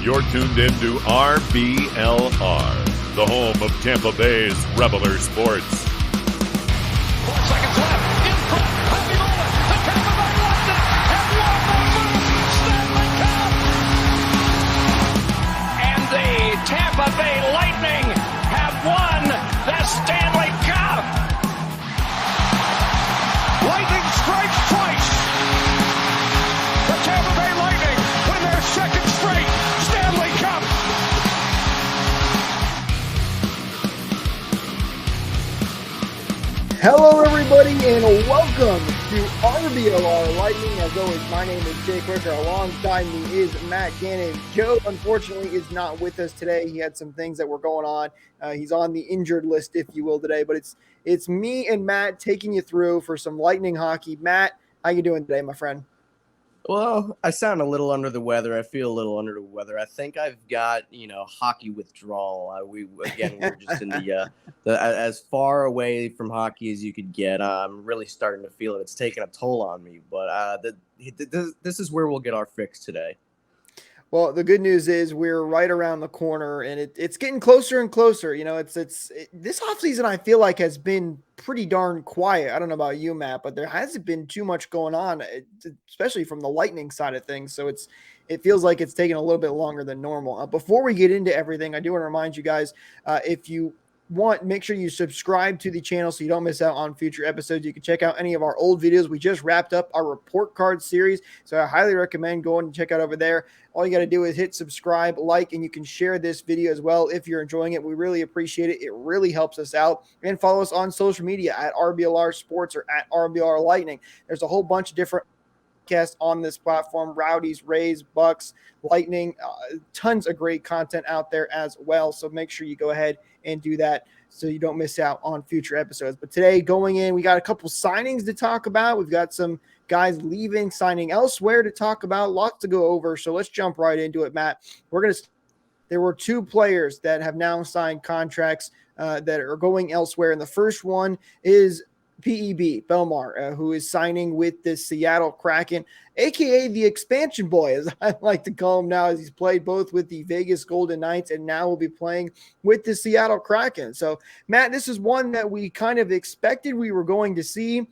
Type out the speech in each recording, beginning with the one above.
You're tuned into RBLR, the home of Tampa Bay's Reveler Sports. 4 seconds left. In front. Happy moment. The Tampa Bay Lightning have won the first Stanley Cup. And the Tampa Bay Lightning have won the Stanley Cup. Lightning strikes twice. The Tampa Bay Lightning win their second straight Stanley Cup. Hello, everybody, and welcome to RBLR Lightning. As always, my name is Jake Ricker. Alongside me is Matt Gannon. Joe, unfortunately, is not with us today. He had some things that were going on. He's on the injured list, if you will, today. But it's me and Matt taking you through for some Lightning hockey. Matt, how you doing today, my friend? Well, I sound a little under the weather. I feel a little under the weather. I think I've got, hockey withdrawal. We're just in the as far away from hockey as you could get. I'm really starting to feel it. It's taking a toll on me. But this is where we'll get our fix today. Well, the good news is we're right around the corner, and it's getting closer and closer. This offseason I feel like has been pretty darn quiet. I don't know about you, Matt, but there hasn't been too much going on, especially from the Lightning side of things. So it feels like it's taking a little bit longer than normal. Before we get into everything, I do want to remind you guys, if you make sure you subscribe to the channel so you don't miss out on future episodes. You can check out any of our old videos. We just wrapped up our report card series, so I highly recommend going and check out over there. All you got to do is hit subscribe, like, and you can share this video as well if you're enjoying it. We really appreciate it. It really helps us out. And follow us on social media at RBLR Sports or at RBLR Lightning. There's a whole bunch of different podcasts on this platform: Rowdies, Rays, Bucks, Lightning, tons of great content out there as well. So make sure you go ahead and do that so you don't miss out on future episodes. But today, going in, we got a couple signings to talk about. We've got some guys leaving, signing elsewhere to talk about. Lots to go over, so let's jump right into it, Matt. There were two players that have now signed contracts that are going elsewhere, and the first one is PEB, Bellemare, who is signing with the Seattle Kraken, a.k.a. the expansion boy, as I like to call him now, as he's played both with the Vegas Golden Knights and now will be playing with the Seattle Kraken. So, Matt, this is one that we kind of expected we were going to see,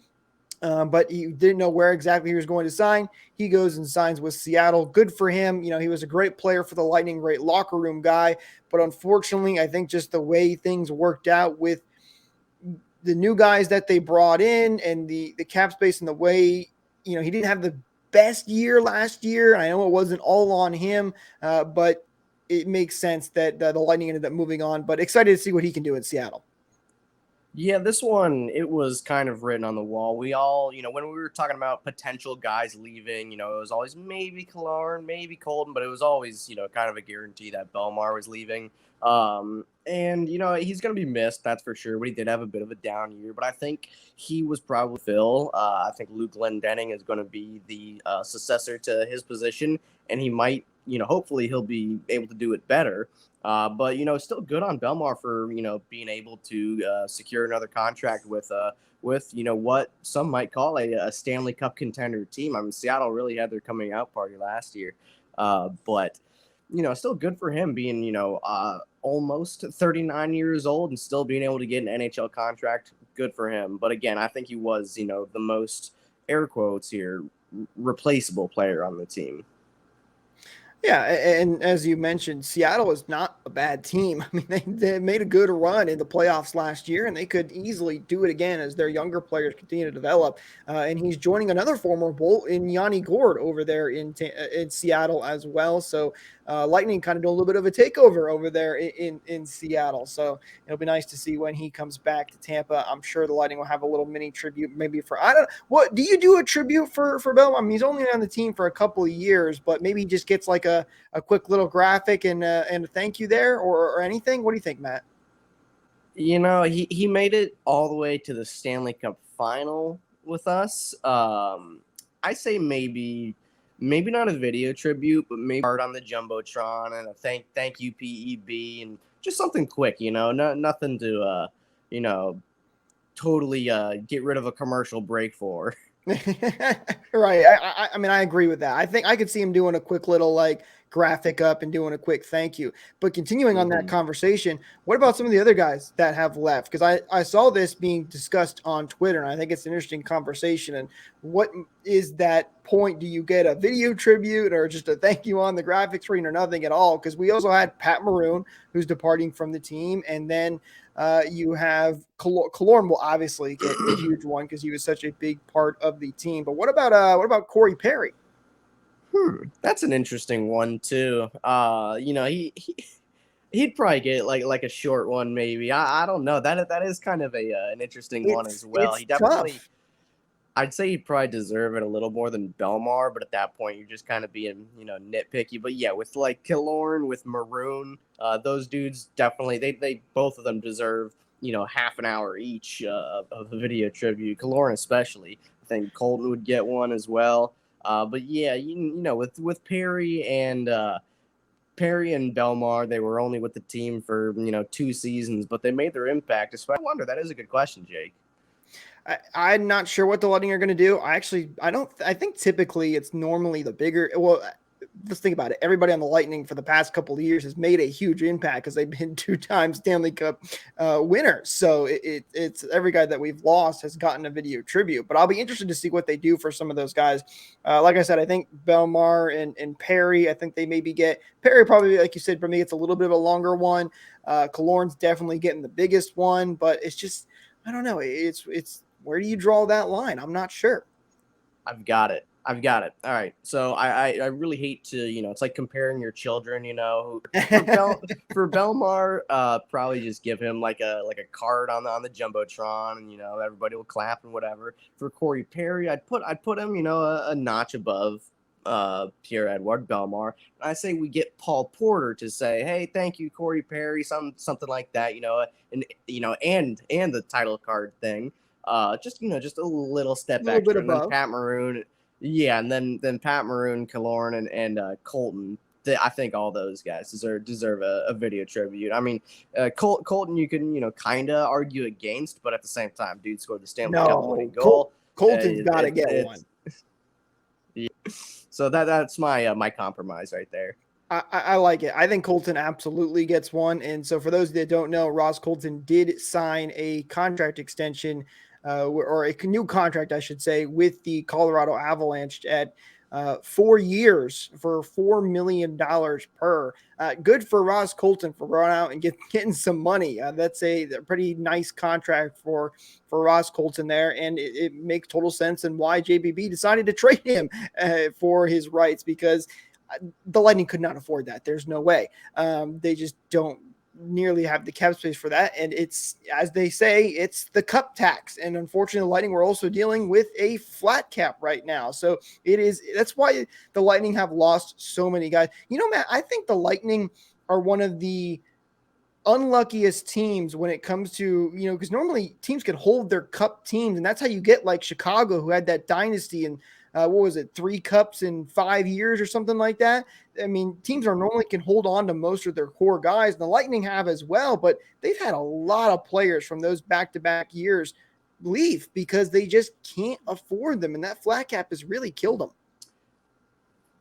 but he didn't know where exactly he was going to sign. He goes and signs with Seattle. Good for him. He was a great player for the Lightning, great locker room guy, but unfortunately, I think just the way things worked out with the new guys that they brought in and the cap space and the way, he didn't have the best year last year. I know it wasn't all on him, but it makes sense that the Lightning ended up moving on, but excited to see what he can do in Seattle. Yeah, this one, it was kind of written on the wall. We all, when we were talking about potential guys leaving, it was always maybe Killorn, maybe Colton, but it was always, kind of a guarantee that Bellemare was leaving. And, he's going to be missed, that's for sure, but he did have a bit of a down year, but I think he was probably Phil. I think Luke Glendening is going to be the successor to his position, and he might, hopefully he'll be able to do it better. But, still good on Bellemare for, being able to secure another contract with what some might call a Stanley Cup contender team. I mean, Seattle really had their coming out party last year, but still good for him being, almost 39 years old and still being able to get an NHL contract. Good for him. But again, I think he was, the most, air quotes here, replaceable player on the team. Yeah, and as you mentioned, Seattle is not a bad team. I mean, they made a good run in the playoffs last year, and they could easily do it again as their younger players continue to develop. And he's joining another former Bolt in Yanni Gourde over there in Seattle as well. So Lightning kind of do a little bit of a takeover over there in Seattle. So it'll be nice to see when he comes back to Tampa. I'm sure the Lightning will have a little mini tribute maybe what do you do a tribute for Bill? I mean, he's only on the team for a couple of years, but maybe he just gets like a quick little graphic and a thank you there or anything. What do you think, Matt? He made it all the way to the Stanley Cup final with us. I say maybe not a video tribute, but maybe art on the Jumbotron and a thank you PEB and just something quick, nothing to totally get rid of a commercial break for. Right. I mean, I agree with that. I think I could see him doing a quick little graphic up and doing a quick thank you. But continuing on that conversation, what about some of the other guys that have left? Because I saw this being discussed on Twitter, and I think it's an interesting conversation. And what is that point? Do you get a video tribute or just a thank you on the graphic screen or nothing at all? Because we also had Pat Maroon, who's departing from the team, and then you have Killorn will obviously get a huge one because he was such a big part of the team. But what about Corey Perry? That's an interesting one too. He'd probably get like a short one maybe. I don't know. That is kind of an interesting one as well. He definitely tough. I'd say he'd probably deserve it a little more than Bellemare, but at that point you're just kind of being, nitpicky. But yeah, with like Killorn, with Maroon, those dudes definitely they both of them deserve, half an hour each of a video tribute. Killorn especially. I think Colton would get one as well. But yeah, with Perry and Bellemare, they were only with the team for 2 seasons, but they made their impact. I wonder. That is a good question, Jake. I'm not sure what the Lightning are going to do. I think typically it's normally the bigger. Well, let's think about it. Everybody on the Lightning for the past couple of years has made a huge impact because they've been 2-time Stanley Cup winners. So it's every guy that we've lost has gotten a video tribute. But I'll be interested to see what they do for some of those guys. Like I said, I think Bellemare and Perry, I think they maybe get Perry probably, like you said, for me, it's a little bit of a longer one. Killorn's definitely getting the biggest one, but it's just, I don't know. It's where do you draw that line? I'm not sure. I've got it. All right. So I really hate to, it's like comparing your children, for Bellemare, probably just give him like a card on the Jumbotron and, everybody will clap and whatever. For Corey Perry, I'd put him, a notch above Pierre-Edouard Bellemare. And I say we get Paul Porter to say, hey, thank you, Corey Perry, something like that, and the title card thing. Just a little step back. Bit and above. then Pat Maroon. Yeah, and then Pat Maroon, Killorn, and Colton. I think all those guys deserve a video tribute. I mean, Colton, you can kind of argue against, but at the same time, dude scored the Stanley Cup winning goal. Colton's got to get one. Yeah. So that's my compromise right there. I like it. I think Colton absolutely gets one. And so for those that don't know, Ross Colton did sign a contract extension or a new contract, I should say, with the Colorado Avalanche at 4 years for $4 million per. Good for Ross Colton for going out and getting some money. That's a pretty nice contract for Ross Colton there. And it makes total sense and why JBB decided to trade him for his rights, because the Lightning could not afford that. There's no way. They just don't nearly have the cap space for that. And it's, as they say, it's the cup tax. And unfortunately, the Lightning were also dealing with a flat cap right now. So that's why the Lightning have lost so many guys. Matt, I think the Lightning are one of the unluckiest teams when it comes to, because normally teams can hold their cup teams. And that's how you get like Chicago, who had that dynasty and what was it, 3 cups in 5 years or something like that. I mean, teams are normally can hold on to most of their core guys. And the Lightning have as well, but they've had a lot of players from those back-to-back years leave because they just can't afford them. And that flat cap has really killed them.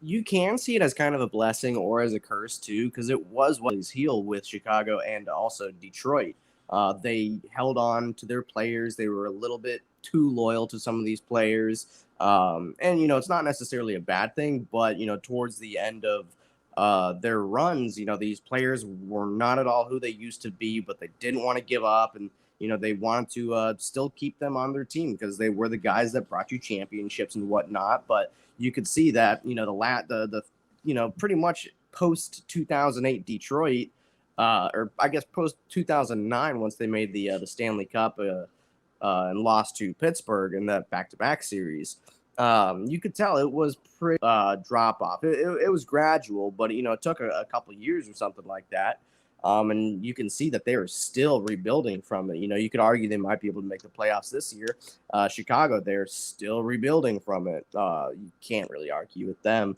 You can see it as kind of a blessing or as a curse too, because it was his heel with Chicago and also Detroit. They held on to their players. They were a little bit too loyal to some of these players. And, it's not necessarily a bad thing, but, towards the end of their runs, these players were not at all who they used to be, but they didn't want to give up. And, they wanted to still keep them on their team because they were the guys that brought you championships and whatnot. But you could see that, pretty much post 2008 Detroit, or I guess post 2009, once they made the Stanley Cup and lost to Pittsburgh in that back-to-back series. You could tell it was pretty drop off. It was gradual, but it took a couple of years or something like that. And you can see that they are still rebuilding from it. You could argue they might be able to make the playoffs this year. Chicago, they're still rebuilding from it. You can't really argue with them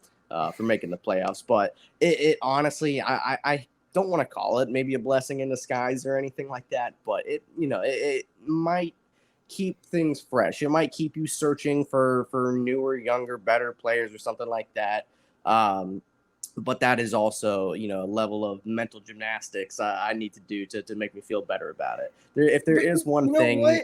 for making the playoffs, but it honestly, I don't want to call it maybe a blessing in disguise or anything like that, but it might keep things fresh. It might keep you searching for newer, younger, better players or something like that. but that is also, a level of mental gymnastics I need to do to make me feel better about it. If there But is one you know thing, what?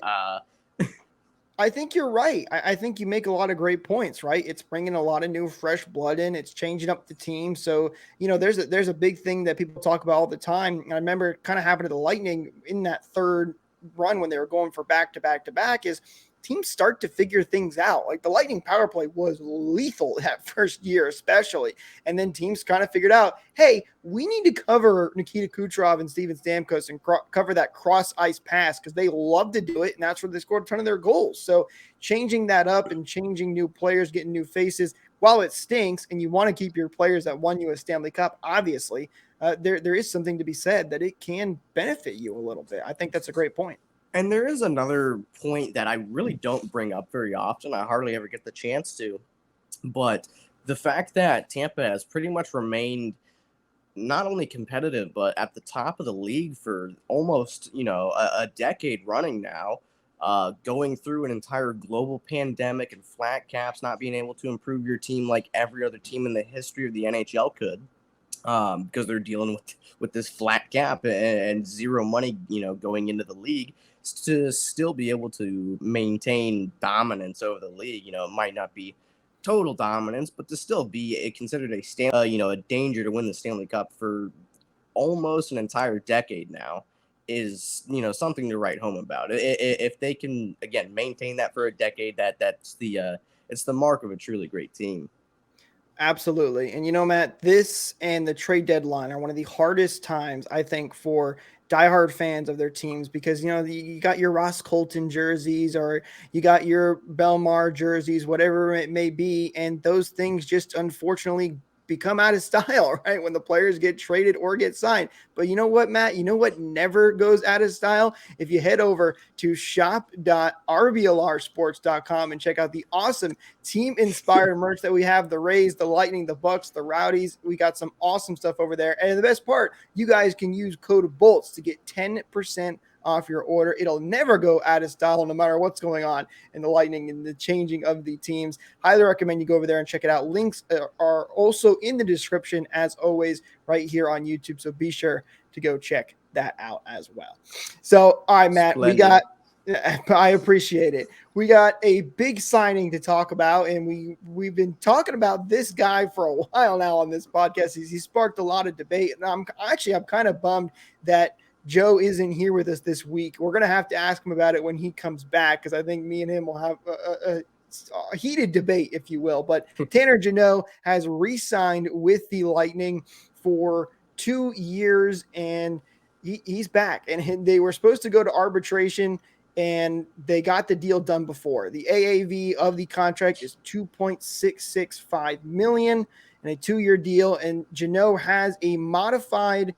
I think you're right. I think you make a lot of great points, right? It's bringing a lot of new, fresh blood in. It's changing up the team. So, there's a big thing that people talk about all the time. And I remember it kind of happened to the Lightning in that third run when they were going for back to back to back is teams start to figure things out. Like the Lightning power play was lethal that first year, especially. And then teams kind of figured out, hey, we need to cover Nikita Kucherov and Steven Stamkos and cover that cross ice pass because they love to do it. And that's where they scored a ton of their goals. So changing that up and changing new players, getting new faces, while it stinks and you want to keep your players that won you a Stanley Cup, obviously, there is something to be said that it can benefit you a little bit. I think that's a great point. and there is another point that I really don't bring up very often. I hardly ever get the chance to, but the fact that Tampa has pretty much remained not only competitive, but at the top of the league for almost, a decade running now, going through an entire global pandemic and flat caps, not being able to improve your team like every other team in the history of the NHL could, because they're dealing with this flat cap and zero money, going into the league, to still be able to maintain dominance over the league. It might not be total dominance, but to still be considered a danger to win the Stanley Cup for almost an entire decade now is, something to write home about. If they can again maintain that for a decade, that's it's the mark of a truly great team. Absolutely. And Matt, this and the trade deadline are one of the hardest times, I think, for diehard fans of their teams because, you got your Ross Colton jerseys or you got your Bellemare jerseys, whatever it may be. And those things just unfortunately become out of style, right? When the players get traded or get signed. But you know what, Matt? You know what never goes out of style? If you head over to shop.rblrsports.com and check out the awesome team-inspired merch that we have, the Rays, the Lightning, the Bucks, the Rowdies. We got some awesome stuff over there. And the best part, you guys can use code BOLTS to get 10% off your order. It'll never go out of style no matter what's going on in the Lightning and the changing of the teams. Highly recommend you go over there and check it out. Links are also in the description as always right here on YouTube. So be sure to go check that out as well. So, all right, Matt, Splendid. I appreciate it. We got a big signing to talk about, and we've been talking about this guy for a while now on this podcast. He sparked a lot of debate, and I'm kind of bummed that Joe isn't here with us this week. We're gonna have to ask him about it when he comes back because I think me and him will have a heated debate, if you will. But Tanner Jeannot has re-signed with the Lightning for 2 years, and he's back. And they were supposed to go to arbitration, and they got the deal done before. The AAV of the contract is $2.665 million and a 2-year deal. And Jeannot has a modified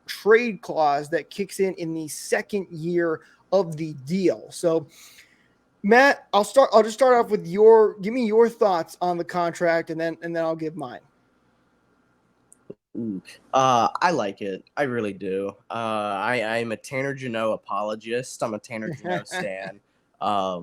trade clause that kicks in the second year of the deal. So, Matt, I'll just start off with give me your thoughts on the contract, and then I'll give mine. I like it. I really do. I'm a Tanner Jeannot apologist. I'm a Tanner Jeannot stan. I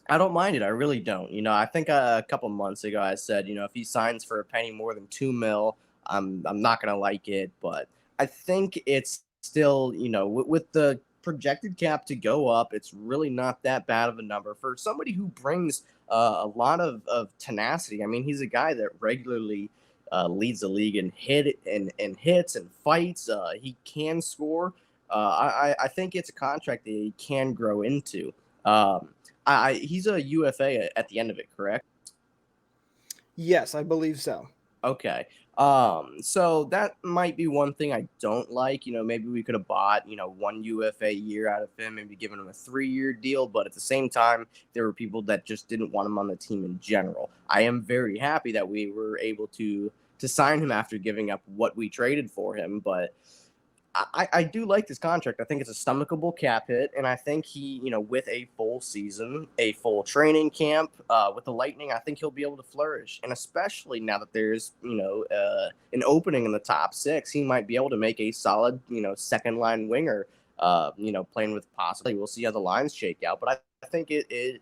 don't mind it. I really don't. I think a couple months ago I said, if he signs for a penny more than $2 million, I'm not gonna like it. But I think it's still, with the projected cap to go up, it's really not that bad of a number for somebody who brings a lot of tenacity. I mean, he's a guy that regularly leads the league in hits and fights. He can score. I think it's a contract that he can grow into. He's a UFA at the end of it, correct? Yes, I believe so. Okay. So that might be one thing I don't like. Maybe we could have bought, one UFA year out of him, maybe given him a 3-year deal. But at the same time, there were people that just didn't want him on the team in general. I am very happy that we were able to sign him after giving up what we traded for him. But I do like this contract. I think it's a stomachable cap hit, and I think he, with a full season, a full training camp with the Lightning, I think he'll be able to flourish. And especially now that there's, an opening in the top 6, he might be able to make a solid, second line winger, playing with possibly. We'll see how the lines shake out, but I think it's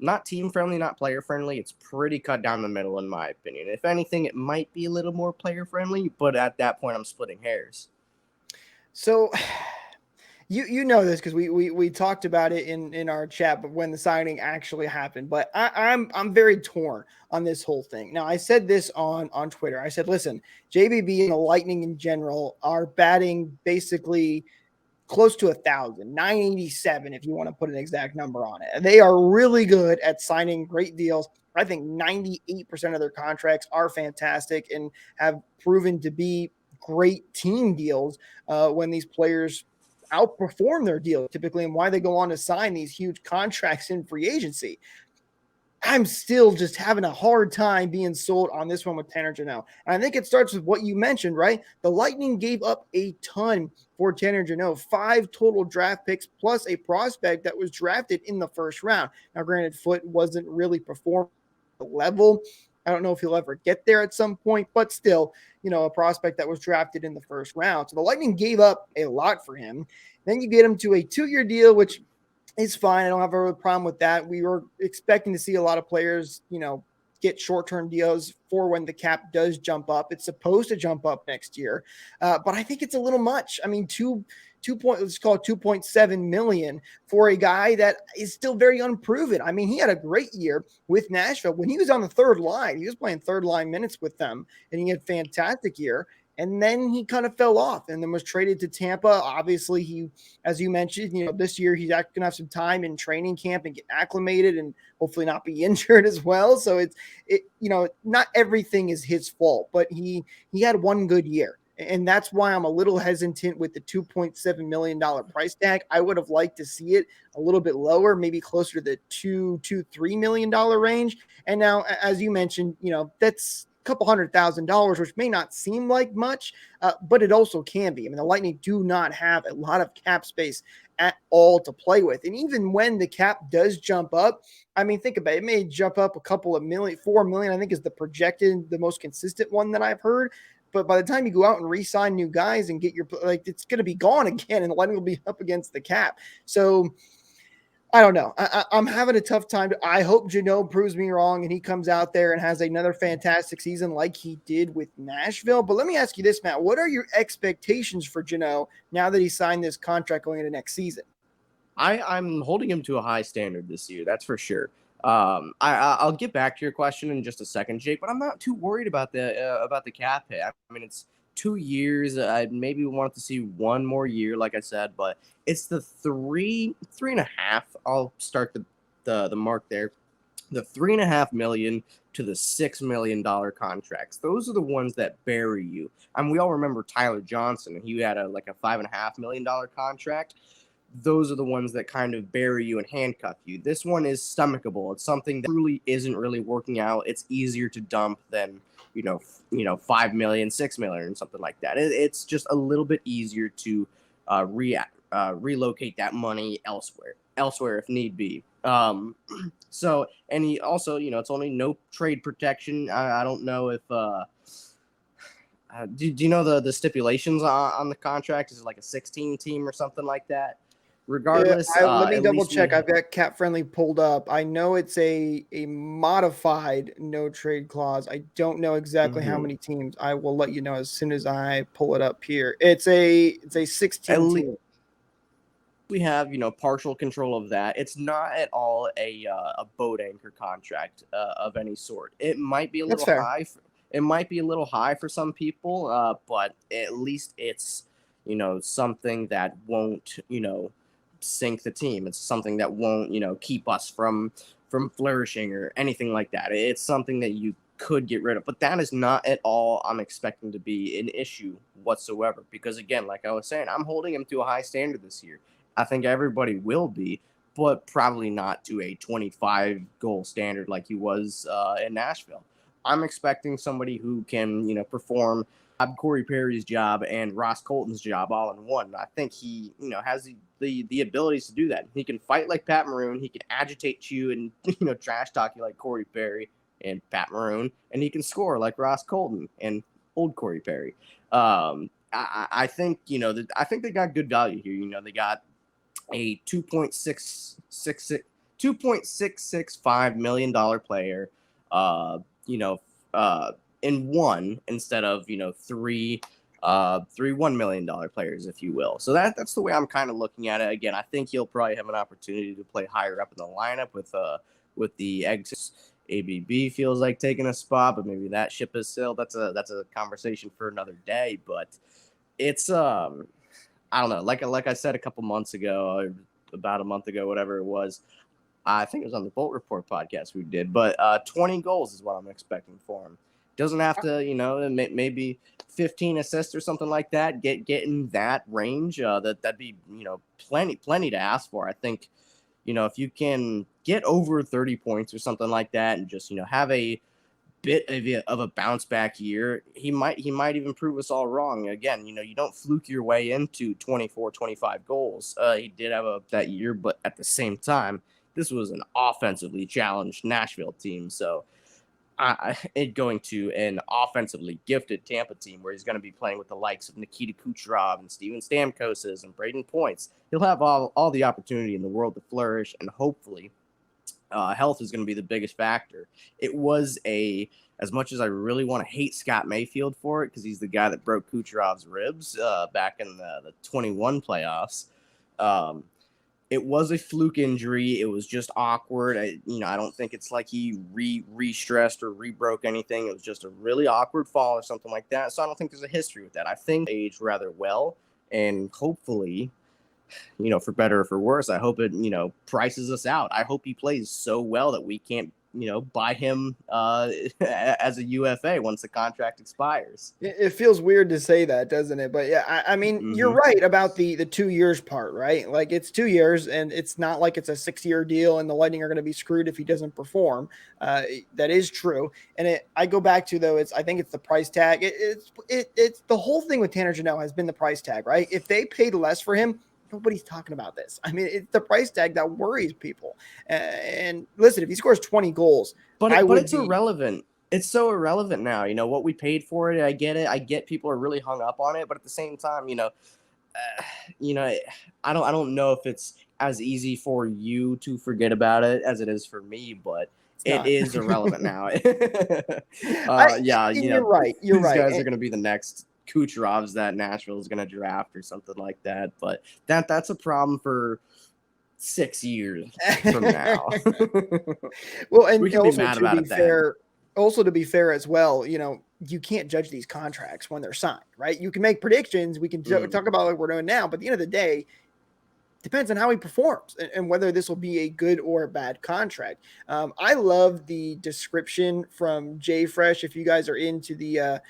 not team friendly, not player friendly. It's pretty cut down the middle, in my opinion. If anything, it might be a little more player friendly, but at that point, I'm splitting hairs. So you know this because we talked about it in our chat, but when the signing actually happened. But I'm very torn on this whole thing. Now I said this on Twitter. I said, listen, JBB and the Lightning in general are batting basically close to 1,000, 987, if you want to put an exact number on it. They are really good at signing great deals. I think 98% of their contracts are fantastic and have proven to be great team deals when these players outperform their deal typically, and why they go on to sign these huge contracts in free agency. I'm still just having a hard time being sold on this one with Tanner Jeannot. And I think it starts with what you mentioned, right? The Lightning gave up a ton for Tanner Jeannot, 5 total draft picks plus a prospect that was drafted in the first round. Now, granted, Foote wasn't really performing at the level. I don't know if he'll ever get there at some point, but still, a prospect that was drafted in the first round. So the Lightning gave up a lot for him. Then you get him to a 2-year deal, which is fine. I don't have a problem with that. We were expecting to see a lot of players, get short-term deals for when the cap does jump up. It's supposed to jump up next year, but I think it's a little much. I mean, let's call it 2.7 million for a guy that is still very unproven. I mean, he had a great year with Nashville when he was on the third line. He was playing third line minutes with them, and he had a fantastic year. And then he kind of fell off and then was traded to Tampa. Obviously, he, as you mentioned, this year he's going to have some time in training camp and get acclimated and hopefully not be injured as well. So not everything is his fault, but he had one good year. And that's why I'm a little hesitant with the $2.7 million price tag. I would have liked to see it a little bit lower, maybe closer to the $3 million range. And now, as you mentioned, that's couple $100,000, which may not seem like much, but it also can be. I mean, the Lightning do not have a lot of cap space at all to play with. And even when the cap does jump up, I mean, think about it. It may jump up a couple of million, 4 million, I think is the most consistent one that I've heard. But by the time you go out and re-sign new guys and get it's going to be gone again, and the Lightning will be up against the cap. So I don't know. I'm having a tough time. I hope Jeannot proves me wrong and he comes out there and has another fantastic season like he did with Nashville. But let me ask you this, Matt. What are your expectations for Jeannot now that he signed this contract going into next season? I'm holding him to a high standard this year. That's for sure. I'll get back to your question in just a second, Jake, but I'm not too worried about the cap hit. I mean, it's 2 years. I maybe wanted to see one more year, like I said, but it's the three and a half. I'll start the mark there. The $3.5 million to the $6 million contracts. Those are the ones that bury you. I mean, we all remember Tyler Johnson. He had a $5.5 million contract. Those are the ones that kind of bury you and handcuff you. This one is stomachable. It's something that truly isn't really working out. It's easier to dump than 5 million, 6 million, and something like that. It's just a little bit easier to relocate that money elsewhere if need be. So, and he also, it's only no trade protection. I don't know if do you know the stipulations on the contract? Is it like a 16 team or something like that? Regardless, let me double check. I've got Cap Friendly pulled up. I know it's a modified no trade clause. I don't know exactly how many teams. I will let you know as soon as I pull it up here. It's a 16 team. We have partial control of that. It's not at all a boat anchor contract of any sort. It might be a little high. It might be a little high for some people, but at least it's something that won't sink the team. It's something that won't keep us from flourishing or anything like that. It's something that you could get rid of, but that is not at all I'm expecting to be an issue whatsoever, because again, like I was saying, I'm holding him to a high standard this year. I think everybody will be, but probably not to a 25 goal standard like he was in Nashville. I'm expecting somebody who can perform Corey Perry's job and Ross Colton's job all in one. I think he has the abilities to do that. He can fight like Pat Maroon. He can agitate you and trash talk you like Corey Perry and Pat Maroon, and he can score like Ross Colton and old Corey Perry. I think I think they got good value here. They got a 2.6 $2.665 million player, in one instead of, three $1 million players, if you will. So that's the way I'm kind of looking at it. Again, I think he'll probably have an opportunity to play higher up in the lineup with the exits. ABB feels like taking a spot, but maybe that ship has sailed. That's a conversation for another day. But it's I don't know. Like I said a couple months ago, or about a month ago, whatever it was. I think it was on the Bolt Report podcast we did, but 20 goals is what I'm expecting for him. Doesn't have to, maybe 15 assists or something like that. Get in that range. That'd be, plenty to ask for. I think, if you can get over 30 points or something like that, and just have a bit of a bounce back year, he might even prove us all wrong. Again, you don't fluke your way into 24, 25 goals. He did have that year, but at the same time, this was an offensively challenged Nashville team. So it going to an offensively gifted Tampa team where he's going to be playing with the likes of Nikita Kucherov and Steven Stamkos and Braden Points. He'll have all the opportunity in the world to flourish, and hopefully health is going to be the biggest factor. It was as much as I really want to hate Scott Mayfield for it, because he's the guy that broke Kucherov's ribs back in the 21 playoffs. It was a fluke injury. It was just awkward. I don't think it's like he re-stressed or re-broke anything. It was just a really awkward fall or something like that. So I don't think there's a history with that. I think he aged rather well, and hopefully, for better or for worse, I hope it, prices us out. I hope he plays so well that we can't, buy him as a UFA once the contract expires. It feels weird to say that, doesn't it? But yeah, I mean, You're right about the 2 years part, right? Like, it's 2 years, and it's not like it's a 6-year deal and the Lightning are going to be screwed if he doesn't perform. That is true. And I go back to, though, I think it's the price tag. It's the whole thing with Tanner Jeannot has been the price tag, right? If they paid less for him, nobody's talking about this. I mean, it's the price tag that worries people. And listen, if he scores 20 goals, but it's irrelevant. It's so irrelevant now. What we paid for it. I get it. I get people are really hung up on it, but at the same time, I don't know if it's as easy for you to forget about it as it is for me, but it is irrelevant now. You're right. These guys are going to be the next Kucherovs that Nashville is going to draft or something like that. But that's a problem for 6 years from now. Well, and we can be mad about it. Also, to be fair as well, you can't judge these contracts when they're signed, right? You can make predictions. We can talk about what we're doing now, but at the end of the day, depends on how he performs and whether this will be a good or a bad contract. I love the description from Jay Fresh. If you guys are into the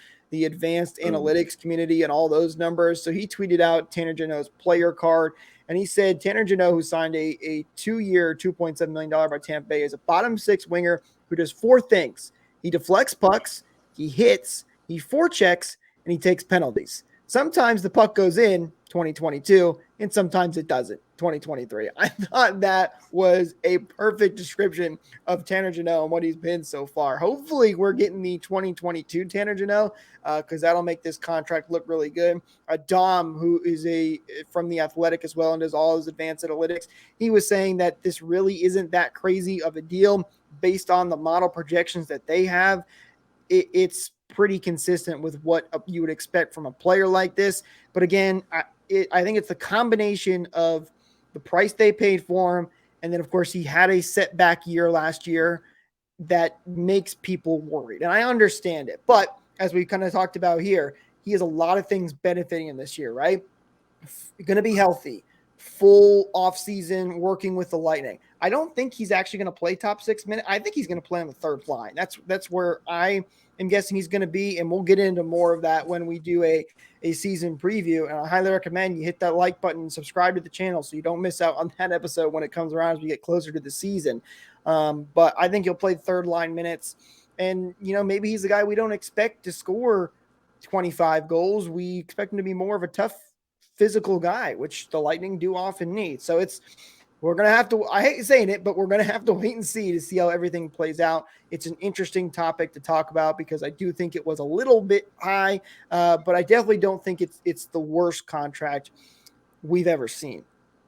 advanced analytics community and all those numbers. So he tweeted out Tanner Jeannot's player card, and he said Tanner Jeannot, who signed a 2-year, $2.7 million by Tampa Bay, is a bottom 6 winger who does 4 things. He deflects pucks, he hits, he forechecks, and he takes penalties. Sometimes the puck goes in, 2022, and sometimes it doesn't, 2023. I thought that was a perfect description of Tanner Jeannot and what he's been so far. Hopefully we're getting the 2022 Tanner Jeannot, because that'll make this contract look really good. Dom, who is from The Athletic as well and does all his advanced analytics, he was saying that this really isn't that crazy of a deal based on the model projections that they have. It's pretty consistent with what you would expect from a player like this. But again, I think it's the combination of the price they paid for him, and then, of course, he had a setback year last year that makes people worried. And I understand it. But as we kind of talked about here, he has a lot of things benefiting him this year, right? Going to be healthy, full offseason working with the Lightning. I don't think he's actually going to play top 6 minutes. I think he's going to play on the third line. That's where I am guessing he's going to be, and we'll get into more of that when we do a season preview. And I highly recommend you hit that like button and subscribe to the channel so you don't miss out on that episode when it comes around as we get closer to the season. But I think he'll play third line minutes, and maybe he's the guy we don't expect to score 25 goals. We expect him to be more of a tough physical guy, which the Lightning do often need. So we're going to have to, I hate saying it, but we're going to have to wait and see how everything plays out. It's an interesting topic to talk about because I do think it was a little bit high, but I definitely don't think it's the worst contract we've ever seen.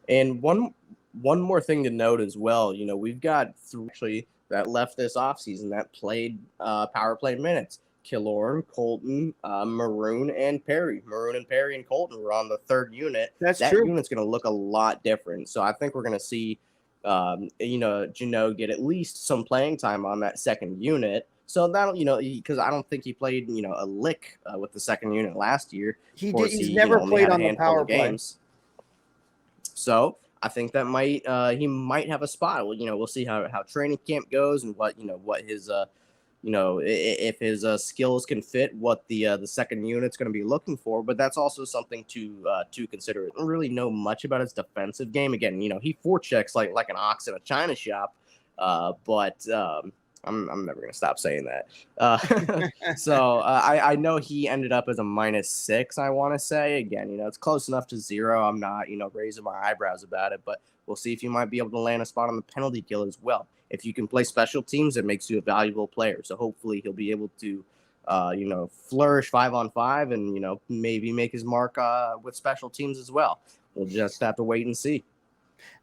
And one One more thing to note as well, we've got three actually that left this offseason that played power play minutes. Killorn, Colton, Maroon, and Perry. Maroon and Perry and Colton were on the third unit. That's That true. unit's going to look a lot different. So I think we're going to see, Jeannot get at least some playing time on that second unit. So that'll, because I don't think he played, a lick with the second unit last year. He Of course, did. He's he never only played had a on the handful power of play. games. So I think that he might have a spot. Well, we'll see how training camp goes and what his if his skills can fit what the second unit's going to be looking for. But that's also something to consider. I don't really know much about his defensive game. Again, he forechecks like an ox in a china shop. But I'm never going to stop saying that. So I know he ended up as a -6, I want to say. Again, it's close enough to 0. I'm not, raising my eyebrows about it, but we'll see if you might be able to land a spot on the penalty kill as well. If you can play special teams, it makes you a valuable player. So hopefully he'll be able to, flourish 5-on-5 and, maybe make his mark with special teams as well. We'll just have to wait and see.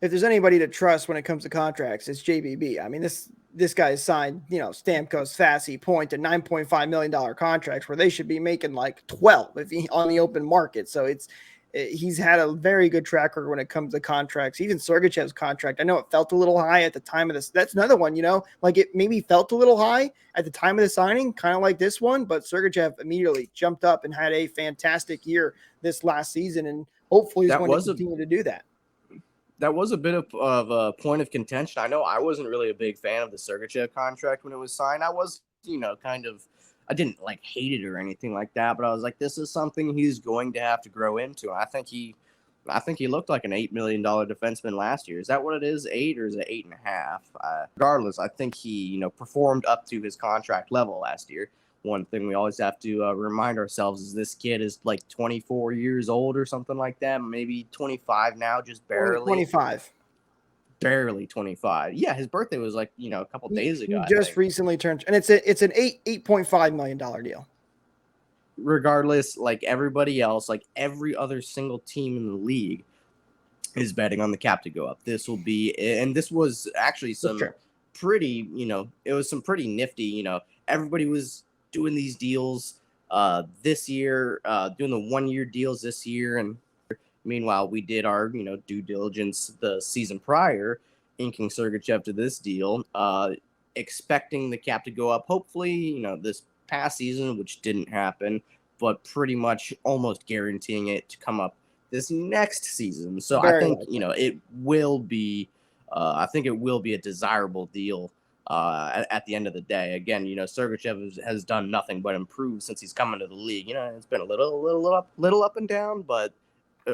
If there's anybody to trust when it comes to contracts, it's JBB. I mean, this guy is signed, Stamkos, Fassi, Point to $9.5 million contracts where they should be making like 12 if he on the open market. So he's had a very good track record when it comes to contracts. Even Sergachev's contract, I know it felt a little high at the time of this. That's another one, like it maybe felt a little high at the time of the signing, kind of like this one, but Sergachev immediately jumped up and had a fantastic year this last season. And hopefully he's going to continue to do that. That was a bit of a point of contention. I know I wasn't really a big fan of the Sergachev contract when it was signed. I was, I didn't like hate it or anything like that, but I was like, this is something he's going to have to grow into. I think he looked like an $8 million defenseman last year. Is that what it is? 8 or is it 8.5? Regardless, I think he, performed up to his contract level last year. One thing we always have to remind ourselves is this kid is like 24 years old or something like that, maybe 25 now, just barely. 25. Barely 25. Yeah, his birthday was like, a couple days ago. He just recently turned, and it's an $8.5 million deal. Regardless, like everybody else, like every other single team in the league is betting on the cap to go up. This will be, and this was actually some pretty, it was some pretty nifty, everybody was doing these deals this year, doing the 1-year deals this year. And meanwhile, we did our, due diligence the season prior, inking Sergachev to this deal, expecting the cap to go up. Hopefully, this past season, which didn't happen, but pretty much almost guaranteeing it to come up this next season. So I think, it will be, I think it will be a desirable deal. At the end of the day, again, Sergachev has done nothing but improve since he's come into the league. It's been a little up and down, but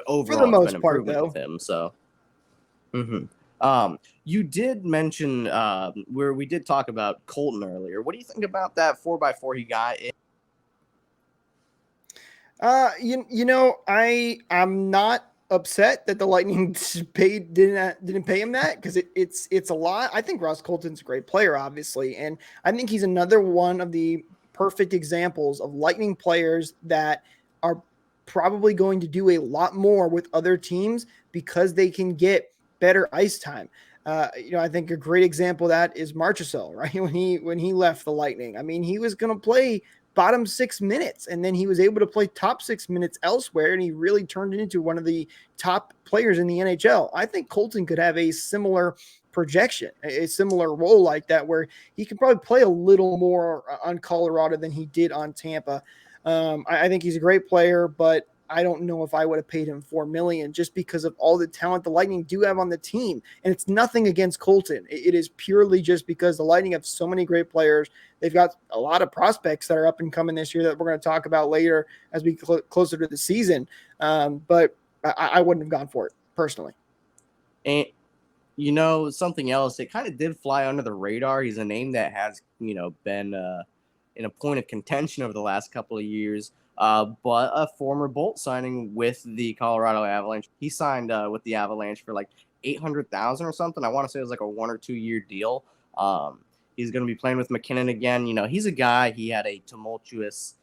overall, for the most it's been part, improvement with him. So, you did mention where we did talk about Colton earlier. What do you think about that 4x4 he got? I'm not upset that the Lightning didn't pay him that, because it's a lot. I think Ross Colton's a great player, obviously, and I think he's another one of the perfect examples of Lightning players that are probably going to do a lot more with other teams because they can get better ice time. I think a great example of that is Marchessault, right? When he left the Lightning, I mean, he was going to play bottom 6 minutes, and then he was able to play top 6 minutes elsewhere, and he really turned it into one of the top players in the NHL. I think Colton could have a similar projection, a similar role like that, where he could probably play a little more on Colorado than he did on Tampa. I think he's a great player, but I don't know if I would have paid him $4 million just because of all the talent the Lightning do have on the team. And it's nothing against Colton. It is purely just because the Lightning have so many great players. They've got a lot of prospects that are up and coming this year that we're going to talk about later as we get closer to the season. But I wouldn't have gone for it personally. And something else, it kind of did fly under the radar. He's a name that has, been in a point of contention over the last couple of years. But a former Bolt signing with the Colorado Avalanche. He signed with the Avalanche for like $800,000 or something. I want to say it was like a 1 or 2 year deal. He's going to be playing with McKinnon again. He's a guy. He had a tumultuous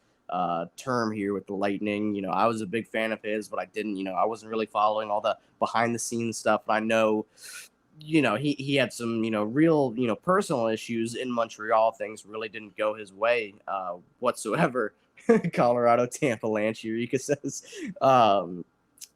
term here with the Lightning. I was a big fan of his, but I wasn't really following all the behind the scenes stuff. I know, he had some, real, personal issues in Montreal. Things really didn't go his way whatsoever. Colorado, Tampa, Lance, Eureka says.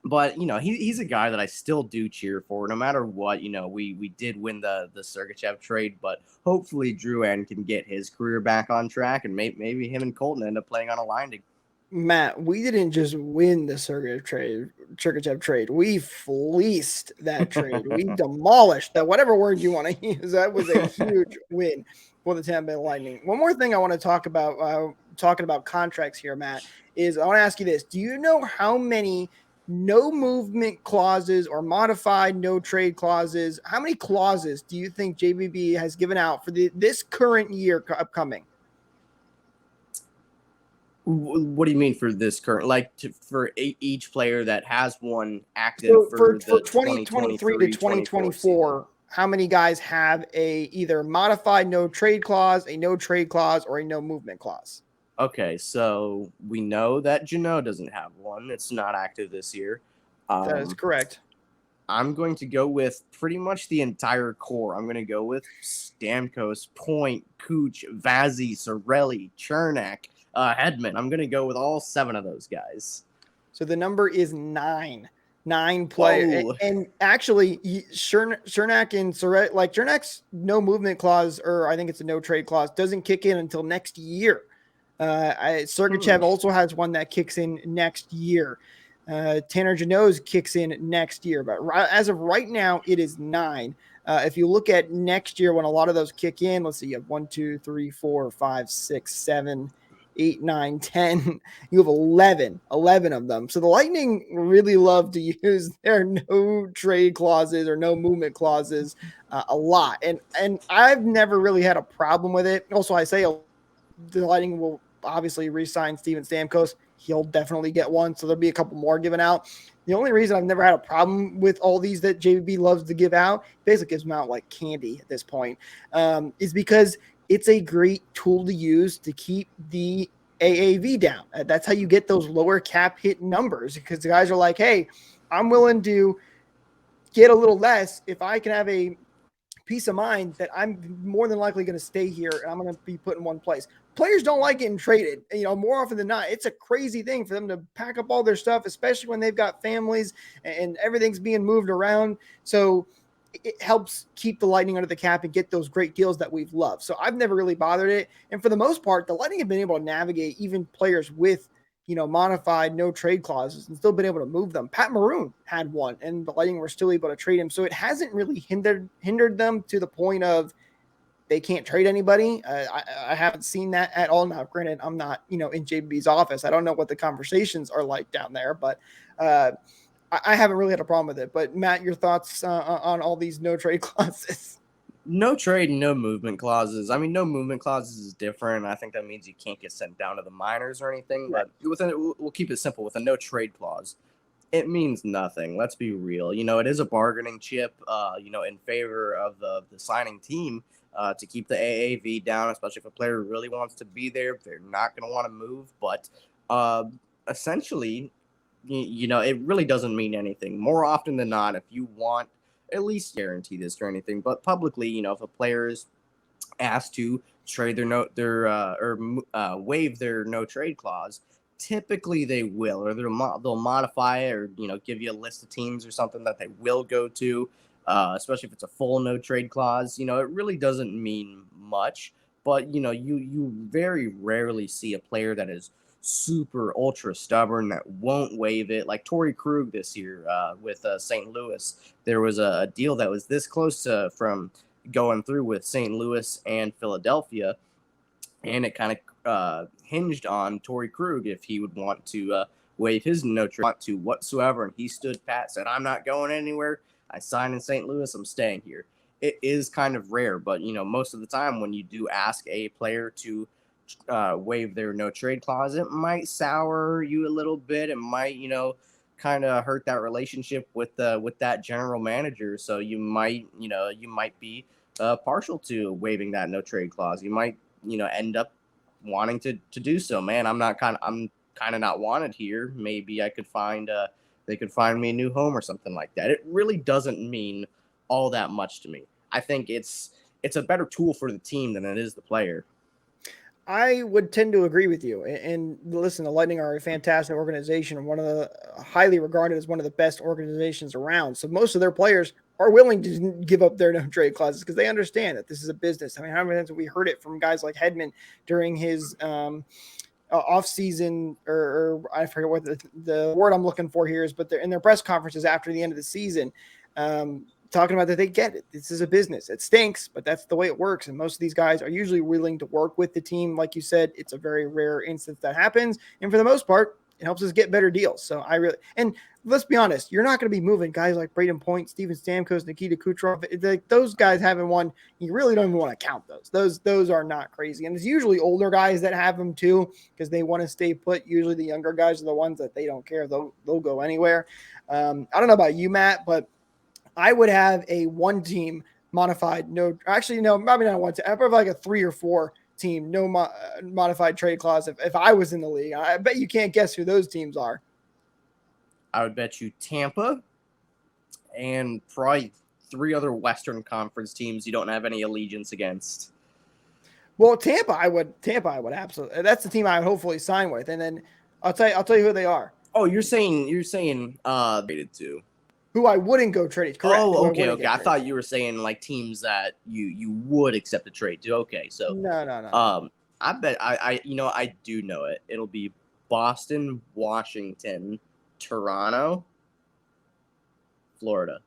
But he's a guy that I still do cheer for, no matter what. We did win the Sergachev trade, but hopefully Drouin can get his career back on track, and maybe him and Colton end up playing on a line together. Matt, we didn't just win the Sergachev trade. We fleeced that trade. We demolished that, whatever word you want to use. That was a huge win for the Tampa Bay Lightning. One more thing I want to talk about, talking about contracts here, Matt, is I want to ask you this. Do you know how many no movement clauses or modified no trade clauses, how many clauses do you think JBB has given out for this current year upcoming? What do you mean for this current, for each player that has one active for the 2023 to 2024? How many guys have a either modified no trade clause, a no trade clause, or a no movement clause? Okay, so we know that Jeannot doesn't have one. It's not active this year. That is correct. I'm going to go with pretty much the entire core. I'm going to go with Stamkos, Point, Cooch, Vazzy, Sorelli, Chernak, Hedman. I'm going to go with all 7 of those guys. So the number is 9. 9 players. And actually, Chernak and Sorelli, like Chernak's no movement clause, or I think it's a no trade clause, doesn't kick in until next year. Sergachev also has one that kicks in next year. Tanner Jeannot's kicks in next year, but as of right now, it is 9. If you look at next year, when a lot of those kick in, let's see, you have 1, 2, 3, 4, 5, 6, 7, 8, 9, 10. You have 11 of them. So the Lightning really love to use their no trade clauses or no movement clauses a lot, and I've never really had a problem with it. Also, I say the Lightning will obviously re-sign Steven Stamkos. He'll definitely get one, so there'll be a couple more given out. The only reason I've never had a problem with all these that JVB loves to give out, basically gives them out like candy at this point, is because it's a great tool to use to keep the AAV down. That's how you get those lower cap hit numbers, because the guys are like, hey, I'm willing to get a little less if I can have a peace of mind that I'm more than likely going to stay here and I'm going to be put in one place. Players don't like getting traded. More often than not, it's a crazy thing for them to pack up all their stuff, especially when they've got families and everything's being moved around. So it helps keep the Lightning under the cap and get those great deals that we've loved. So I've never really bothered it. And for the most part, the Lightning have been able to navigate even players with, modified no trade clauses and still been able to move them. Pat Maroon had one and the Lightning were still able to trade him. So it hasn't really hindered them to the point of they can't trade anybody. I haven't seen that at all. Now, granted, I'm not, in JB's office. I don't know what the conversations are like down there, but I haven't really had a problem with it. But Matt, your thoughts on all these no trade clauses? No trade, no movement clauses. I mean, no movement clauses is different. I think that means you can't get sent down to the minors or anything. Right. But we'll keep it simple. With a no trade clause, it means nothing. Let's be real. It is a bargaining chip, in favor of the signing team to keep the AAV down, especially if a player really wants to be there. They're not going to want to move. But essentially, it really doesn't mean anything. More often than not, if you want, at least guarantee this or anything, but publicly, if a player is asked to trade waive their no trade clause, typically they will, or they'll modify it, or give you a list of teams or something that they will go to, especially if it's a full no trade clause. It really doesn't mean much, but you very rarely see a player that is super ultra stubborn that won't waive it, like Torrey Krug this year with St. Louis. There was a deal that was this close to from going through with St. Louis and Philadelphia, and it kind of hinged on Torrey Krug if he would want to waive his no trade to whatsoever, and he stood pat, said, I'm not going anywhere. I signed in St. Louis, I'm staying here. It is kind of rare, but most of the time when you do ask a player to waive their no trade clause, it might sour you a little bit. It might, kind of hurt that relationship with that general manager. So you might be partial to waiving that no trade clause. You might, end up wanting to do so. Man, I'm kind of not wanted here. Maybe I could find they could find me a new home or something like that. It really doesn't mean all that much to me. I think it's a better tool for the team than it is the player. I would tend to agree with you. And listen, the Lightning are a fantastic organization, one of the highly regarded as one of the best organizations around. So most of their players are willing to give up their no trade clauses because they understand that this is a business. I mean, how many times have we heard it from guys like Hedman during his off season, or I forget what the word I'm looking for here is, but they're in their press conferences after the end of the season, talking about that they get it. This is a business. It stinks, but that's the way it works. And most of these guys are usually willing to work with the team. Like you said, it's a very rare instance that happens. And for the most part, it helps us get better deals. So and let's be honest, you're not going to be moving guys like Braden Point, Steven Stamkos, Nikita Kucherov. Like those guys haven't won. You really don't even want to count those. Those are not crazy. And it's usually older guys that have them too, because they want to stay put. Usually the younger guys are the ones that they don't care. They'll go anywhere. I don't know about you, Matt, but I would have a one team modified, no, actually, no, probably not one team. I'd probably like a 3 or 4 team, no modified trade clause. If I was in the league, I bet you can't guess who those teams are. I would bet you Tampa and probably 3 other Western Conference teams you don't have any allegiance against. Well, Tampa, I would absolutely. That's the team I would hopefully sign with. And then I'll tell you who they are. Oh, you're saying rated to. Who I wouldn't go trade. Correct. Oh, okay. I thought you were saying like teams that you would accept a trade to. Okay, so no. I bet I do know it. It'll be Boston, Washington, Toronto, Florida.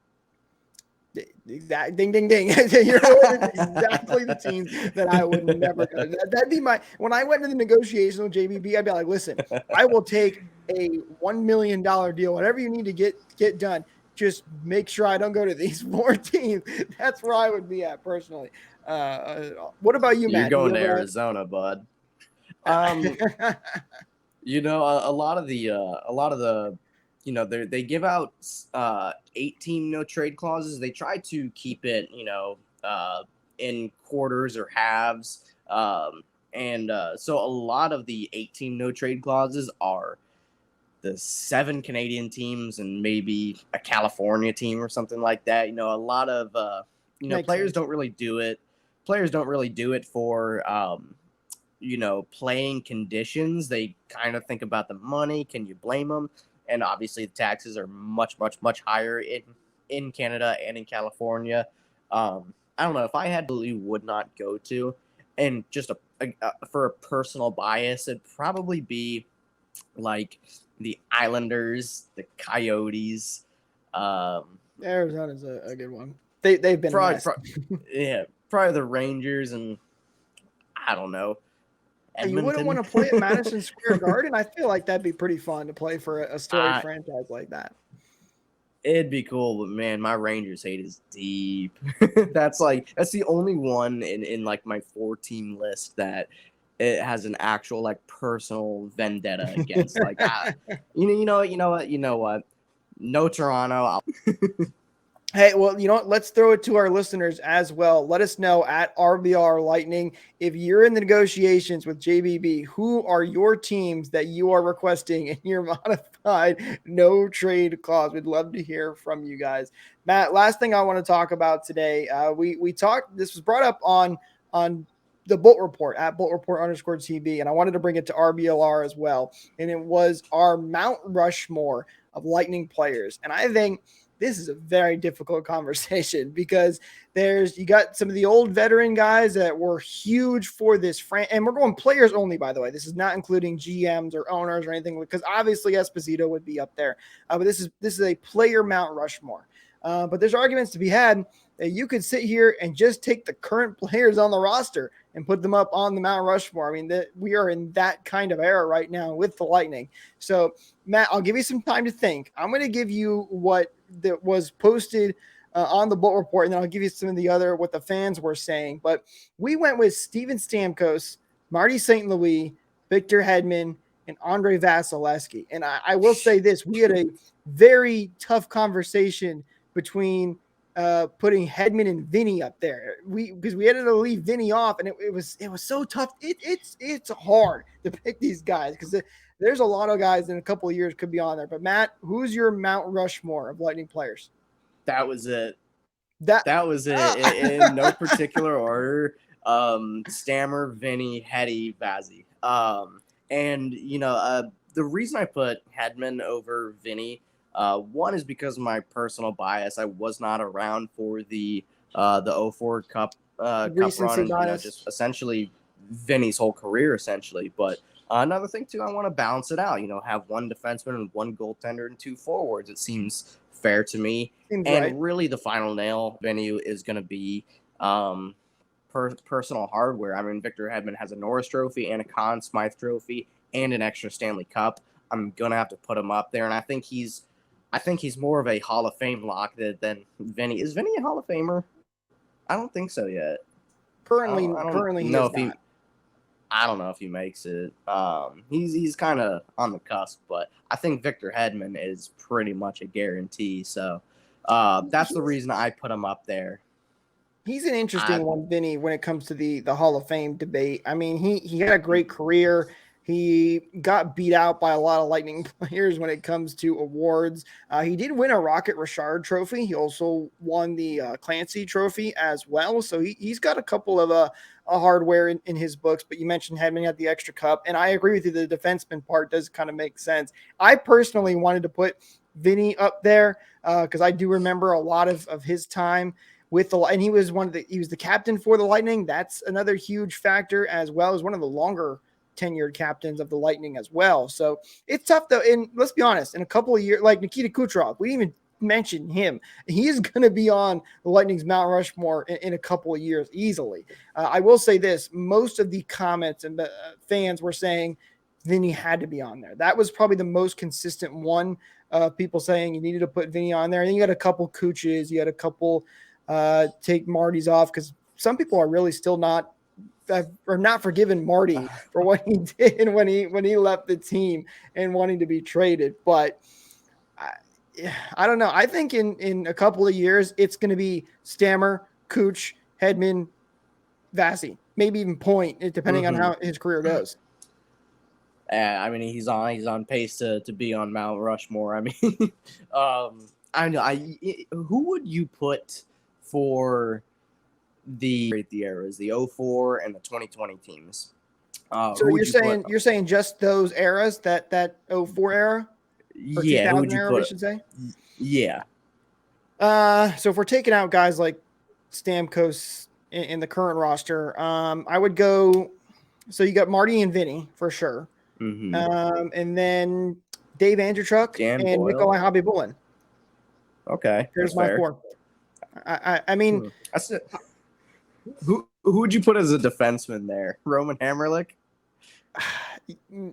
That ding ding ding. You're exactly the teams that I would never go. That'd be when I went to the negotiation with JBB, I'd be like, listen, I will take a $1 million deal, whatever you need to get done. Just make sure I don't go to these 4 teams. That's where I would be at personally. What about you, Matt? You're going to Arizona, bud. A lot of the they give out 18 no trade clauses. They try to keep it, in quarters or halves. So a lot of the 18 no trade clauses are the 7 Canadian teams and maybe a California team or something like that. A lot of players don't really do it. Players don't really do it for playing conditions. They kind of think about the money. Can you blame them? And obviously the taxes are much, much, much higher in Canada and in California. I don't know if I had to, would not go to, and just for a personal bias, it'd probably be like the Islanders, the Coyotes. Arizona's a good one. They've been probably the Rangers, and I don't know. Edmonton. You wouldn't want to play at Madison Square Garden? I feel like that'd be pretty fun to play for a storied franchise like that. It'd be cool, but man, my Rangers hate is deep. That's the only one in like my 4-team list that it has an actual like personal vendetta against. Like, you know what? No Toronto. Hey, well, you know what? Let's throw it to our listeners as well. Let us know at RBLR Lightning if you're in the negotiations with JBB. Who are your teams that you are requesting in your modified no trade clause? We'd love to hear from you guys. Matt, last thing I want to talk about today. We talked. This was brought up on the Bolt Report at Bolt Report _TB, and I wanted to bring it to RBLR as well. And it was our Mount Rushmore of Lightning players, and I think this is a very difficult conversation because you got some of the old veteran guys that were huge for this and we're going players only, by the way. This is not including GMs or owners or anything, because obviously Esposito would be up there. But this is a player Mount Rushmore. But there's arguments to be had that you could sit here and just take the current players on the roster and put them up on the Mount Rushmore. I mean, we are in that kind of era right now with the Lightning. So, Matt, I'll give you some time to think. I'm going to give you what that was posted on the Bolt Report, and then I'll give you some of the other what the fans were saying. But we went with Steven Stamkos, Marty St. Louis, Victor Hedman, and Andre Vasilevsky. And I will say this: we had a very tough conversation between putting Hedman and Vinny up there. Because we had to leave Vinny off, and it was so tough. It's hard to pick these guys because there's a lot of guys in a couple of years could be on there. But Matt, who's your Mount Rushmore of Lightning players? That was it. That was it in no particular order. Stammer, Vinny, Hetty, Vazzy. And the reason I put Hedman over Vinny, one is because of my personal bias. I was not around for the 04 Cup run, and just essentially Vinny's whole career, essentially. But another thing too, I want to balance it out. Have one defenseman and one goaltender and two forwards. It seems fair to me. Really, the final nail, Vinny, is going to be personal hardware. I mean, Victor Hedman has a Norris Trophy and a Conn Smythe Trophy and an extra Stanley Cup. I'm gonna have to put him up there, and I think he's more of a Hall of Fame lock than Vinny. Is Vinny a Hall of Famer? I don't think so yet. Currently, I don't know if he makes it. He's kind of on the cusp, but I think Victor Hedman is pretty much a guarantee. So that's the reason I put him up there. He's an interesting one, Vinny, when it comes to the Hall of Fame debate. I mean, he had a great career. He got beat out by a lot of Lightning players when it comes to awards. He did win a Rocket Richard trophy. He also won the Clancy trophy as well. So he's got a couple of a hardware in his books. But you mentioned Hedman had the extra cup. And I agree with you. The defenseman part does kind of make sense. I personally wanted to put Vinny up there because I do remember a lot of his time with and he was the captain for the Lightning. That's another huge factor, as well as one of the longer tenured captains of the Lightning as well. So it's tough though. And let's be honest, in a couple of years, like Nikita Kucherov, we didn't even mention him. He is going to be on the Lightning's Mount Rushmore in a couple of years easily. I will say this: most of the comments and the fans were saying Vinny had to be on there. That was probably the most consistent one. People saying you needed to put Vinny on there. And then you had a couple Cooches, you had a couple take Marty's off because some people are really still not forgiving Marty for what he did when he left the team and wanting to be traded. But I don't know. I think in a couple of years it's going to be Stammer, Cooch, Hedman, Vazzy, maybe even Point, depending on how his career goes. I mean, he's on pace to be on Mount Rushmore. I mean, I know. Who would you put for the eras, the 04 and the 2020 teams? So you're saying just those eras, that 04 era? Yeah, who would you era, put? We should say. Yeah. So if we're taking out guys like Stamkos in the current roster, I would go. So you got Marty and Vinny for sure, and then Dave Andreychuk and Nikolai Khabibulin. Okay, there's my four. I mean, that's it. Who would you put as a defenseman there? Roman Hamrlik?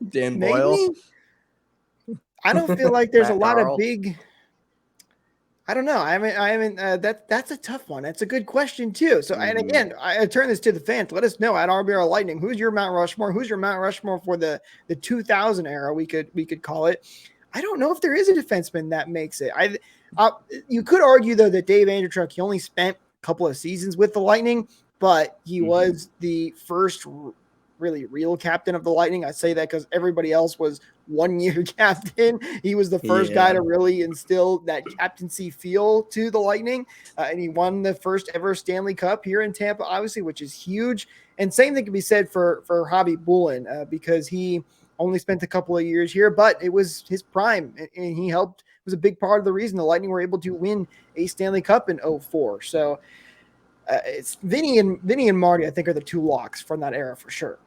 Dan Boyle? I don't feel like there's a lot of big. I don't know. I mean, that's a tough one. That's a good question too. So, and again, I turn this to the fans. Let us know at RBLR Lightning. Who's your Mount Rushmore? Who's your Mount Rushmore for the 2000 era? We could call it. I don't know if there is a defenseman that makes it. You could argue though that Dave Andreychuk, he only spent a couple of seasons with the Lightning, but he was the first really real captain of the Lightning. I say that because everybody else was 1 year captain. He was the first guy to really instill that captaincy feel to the Lightning. And he won the first ever Stanley Cup here in Tampa, obviously, which is huge. And same thing can be said for Khabibulin because he only spent a couple of years here, but it was his prime and he helped. It was a big part of the reason the Lightning were able to win a Stanley Cup in 2004. So it's Vinny and Marty, I think, are the two locks from that era for sure.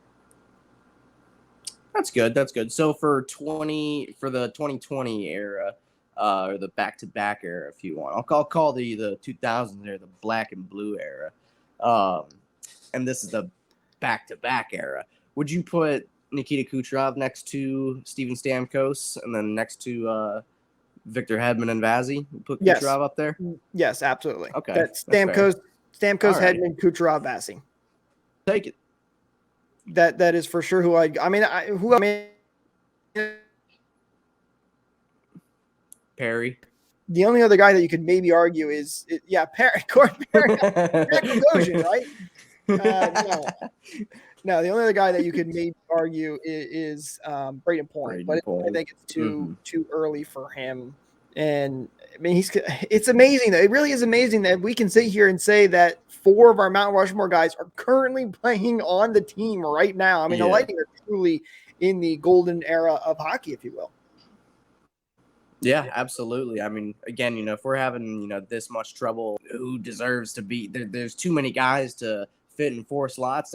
That's good. So for the 2020 era, or the back-to-back era, if you want, I'll call the 2000s era the black and blue era, and this is the back-to-back era. Would you put Nikita Kucherov next to Steven Stamkos and then next to Victor Hedman and Vazzy? Put Kucherov up there? Yes, absolutely. Okay, that's Stamkos, right. Hedman, Kucherov, Vazzy. Take it. That is for sure who I Perry. The only other guy that you could maybe argue is, Court Bogosian, right? No, the only other guy that you could maybe argue is Braden Point, but I think it's too early for him. And I mean, it's amazing that it really is amazing that we can sit here and say that 4 of our Mount Rushmore guys are currently playing on the team right now. I mean, the Lightning are truly in the golden era of hockey, if you will. Yeah, absolutely. I mean, again, if we're having, this much trouble, who deserves to be there? There's too many guys to fit in 4 slots.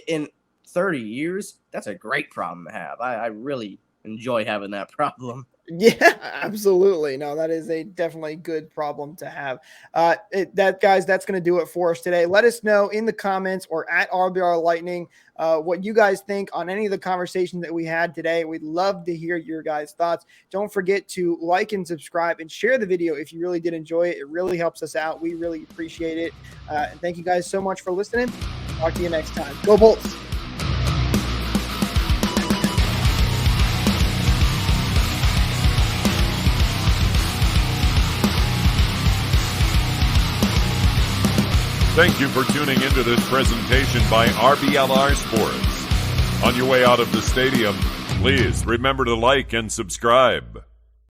In 30 years, that's a great problem to have. I really enjoy having that problem. Yeah, absolutely. No, that is a definitely good problem to have. Guys, that's going to do it for us today. Let us know in the comments or at RBR Lightning what you guys think on any of the conversations that we had today. We'd love to hear your guys' thoughts. Don't forget to like and subscribe and share the video if you really did enjoy it. It really helps us out. We really appreciate it. And thank you guys so much for listening. Talk to you next time. Go Bolts! Thank you for tuning into this presentation by RBLR Sports. On your way out of the stadium, please remember to like and subscribe.